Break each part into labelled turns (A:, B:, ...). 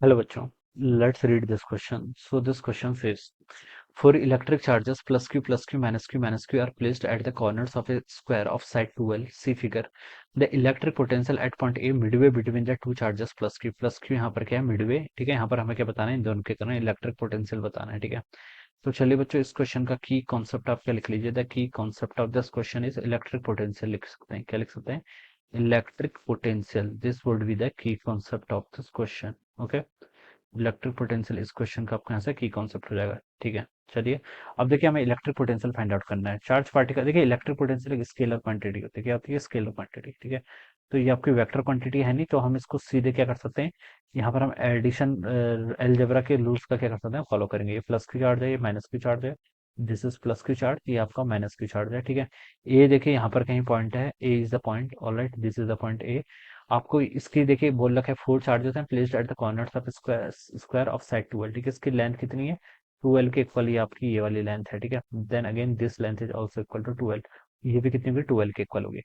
A: Hello बच्चों, let's read this question. So this question says, for electric charges plus q are placed at the corners of a square of side 2l, see figure. The electric potential at point A midway between the two charges plus q यहाँ पर क्या है midway, ठीक है। यहाँ पर हमें क्या बताना है, इन दोनों के करना है इलेक्ट्रिक पोटेंशियल बताना है, ठीक है। तो चलिए बच्चों, इस क्वेश्चन का की कॉन्सेप्ट आप क्या लिख लीजिए। The key concept of this question is electric potential, लिख सकते हैं, क्या लिख सकते हैं, electric potential. This would be the key concept of this question. Okay, electric potential इस क्वेश्चन का आपको यहाँ से की कॉन्सेप्ट हो जाएगा, ठीक है। चलिए, अब देखिए हमें इलेक्ट्रिक पोटेंशियल फाइंड आउट करना है। चार्ज पार्टिकल, देखिए इलेक्ट्रिक पोटेंशियल एक स्केलर क्वांटिटी होती है, क्या होती है, स्केलर क्वांटिटी, ठीक है। तो ये आपकी वेक्टर क्वांटिटी है नहीं, तो हम इसको सीधे क्या कर सकते हैं, यहाँ पर हम एडिशन अलजेब्रा के रूल्स का क्या कर सकते हैं, फॉलो करेंगे। ये प्लस की चार्ज है, ये माइनस की चार्ज है, दिस इज प्लस की चार्ज, ये आपका माइनस की चार्ज है, ठीक है। ए देखिए यहाँ पर कहीं पॉइंट है, A is the point, alright, this is the point A. आपको इसकी देखिए बोल रखा है फोर चार्जेस हैं placed at the corners of square of side 2l, ठीक है। इसकी लेंथ कितनी है, 2l के इक्वल, ये आपकी ये वाली लेंथ है, ठीक है। Then again this length is also equal to 2l, ये भी कितनी होगी, 2l के इक्वल होगी।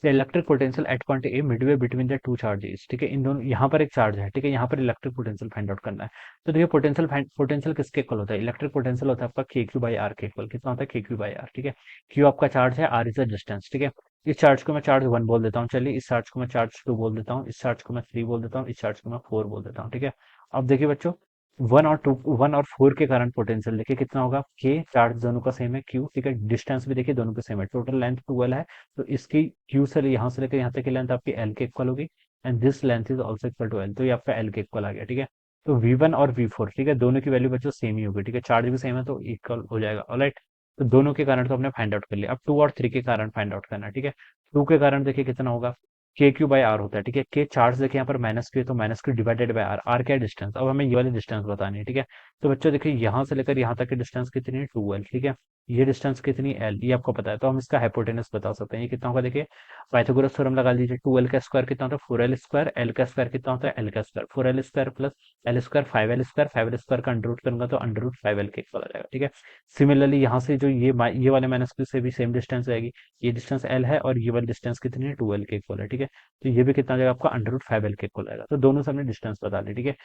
A: The electric potential at point A midway between the two charges, ठीक है। इन दोनों, यहाँ पर एक चार्ज है, ठीक है, यहाँ पर इलेक्ट्रिक पोटेंशियल फाइंड आउट करना है। तो देखिए पोटेंशियल पोटेंशियल किसके इक्वल होता है, इलेक्ट्रिक पोटेंशियल होता है आपका के क्यू बाई आर के इक्वल। कितना होता है, के क्यू बाई आर, ठीक है। क्यू आपका चार्ज है, आर इज द डिस्टेंस, ठीक है। इस चार्ज को मैं चार्ज 1 बोल देता हूँ, चलिए इस चार्ज को मैं चार्ज 2 बोल देता हूँ, इस चार्ज को मैं 3 बोल देता हूँ, इस चार्ज को मैं 4 बोल देता हूँ, ठीक है। अब देखिए बच्चों, 1 और 4 के कारण पोटेंशियल देखिए कितना होगा, के चार्ज दोनों का सेम है, क्यू, ठीक है। डिस्टेंस भी देखिए दोनों के सेम है, टोटल लेंथ 12 है। तो इसकी क्यू से यहाँ से लेकर यहाँ तक की लेंथ आपकी एल के इक्वल होगी, and this length is also equal to L, तो ये आपका एल के इक्वल आ गया, ठीक है। तो V1 और V4, ठीक है, दोनों की वैल्यू बच्चों सेम ही होगी, ठीक है, चार्ज भी सेम है तो इक्वल हो जाएगा, ऑलराइट। तो दोनों के कारण तो हमने फाइंड आउट कर लिया। अब 2 और 3 के कारण फाइंड आउट करना है, ठीक है। 2 के कारण देखिए कितना होगा, के क्यू बाई आर होता है, ठीक है। के चार्ज देखिए यहाँ पर माइनस क्यू है, तो minus Q divided by R, R क्या है, डिस्टेंस। अब हमें ये वाली डिस्टेंस बतानी है, ठीक है। तो बच्चों देखिए यहाँ से लेकर यहाँ तक की डिस्टेंस कितनी है, 2l, ठीक है। ये डिस्टेंस कितनी एल, ये आपको पता है, तो हम इसका हाइपोटेनस बता सकते हैं। ये कितना होगा, देखिए पाइथागोरस थ्योरम लगा लीजिए। 2l का स्क्वायर कितना होता है, 4l स्क्वायर, एल का स्क्वायर कितना होता है, एल का square, 4l square plus L square 5l square, 5l square का अंडर रूट करूंगा तो अंडर रूट 5l के इक्वल आ जाएगा, ठीक है। सिमिलरली यहाँ से जो ये वाले माइनस क्यू से भी सेम डिस्टेंस आएगी, ये डिस्टेंस एल है और ये वाली डिस्टेंस कितनी है, 2l के इक्वल है, ठीक है। तो ये भी कितना आ जाएगा आपका, अंडर रूट 5l के इक्वल आएगा। तो दोनों से हमने डिस्टेंस बता दी, ठीक है।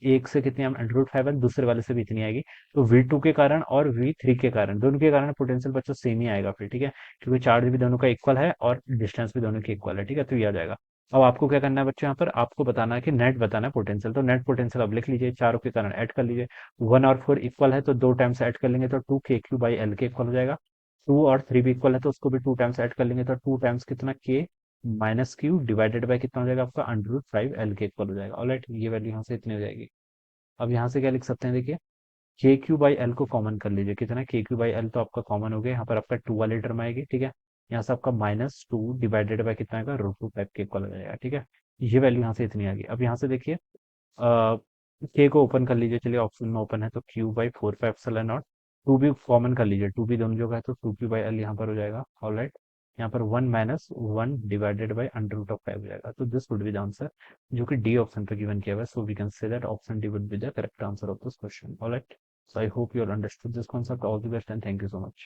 A: एक से कितनी, हम अंडर रूट 5l, दूसरे वाले से भी इतनी आएगी। तो V2 के कारण और V3 के कारण, दोनों के कारण पोटेंशियल बच्चों सेम ही आएगा फिर, ठीक है। क्योंकि चार्ज भी दोनों का इक्वल है और डिस्टेंस भी दोनों की इक्वल है, ठीक है। तो ये आ जाएगा। अब आपको क्या करना है बच्चों, यहाँ पर आपको बताना है कि नेट बताना है पोटेंशियल। तो नेट पोटेंशियल अब लिख लीजिए, चारों के कारण ऐड कर लीजिए। 1 और 4 इक्वल है तो 2 टाइम्स ऐड कर लेंगे तो 2 के क्यू बाई एल के इक्वल हो जाएगा। 2 और 3 भी इक्वल है तो उसको भी 2 टाइम्स ऐड कर लेंगे तो 2 टाइम्स कितना, के माइनस क्यू डिवाइडेड बाय कितना हो जाएगा आपका, अंडर रूट 5l के इक्वल हो जाएगा, ऑलराइट। ये वैल्यू यहाँ से इतनी हो जाएगी। अब यहाँ से क्या लिख सकते हैं, देखिए के क्यू बाई एल को कॉमन कर लीजिए। कितना, के क्यू बाई एल तो आपका कॉमन हो गया, यहाँ पर आपका 2 वाली टर्म आएगी, ठीक है। यहाँ से आपका -2 डिवाइडेड बाय कितना आएगा, √2 के इक्वल हो जाएगा, ठीक है। ये वैल्यू यहाँ से इतनी आ गई। अब यहाँ से देखिए के को ओपन कर लीजिए, चलिए ऑप्शन में ओपन है तो Q/4πε0। टू भी कॉमन कर लीजिए, टू भी दोनों जगह है तो 2Q/L यहाँ पर हो जाएगा, ऑलराइट। यहाँ पर 1 - 1 डिवाइडेड बाय √5 हो जाएगा। तो this would be the answer, जो कि डी ऑप्शन पे गिवन किया हुआ है। So we can say that option D would be the correct answer of this question, alright. So I hope you all understood this concept. All the best and thank you so much.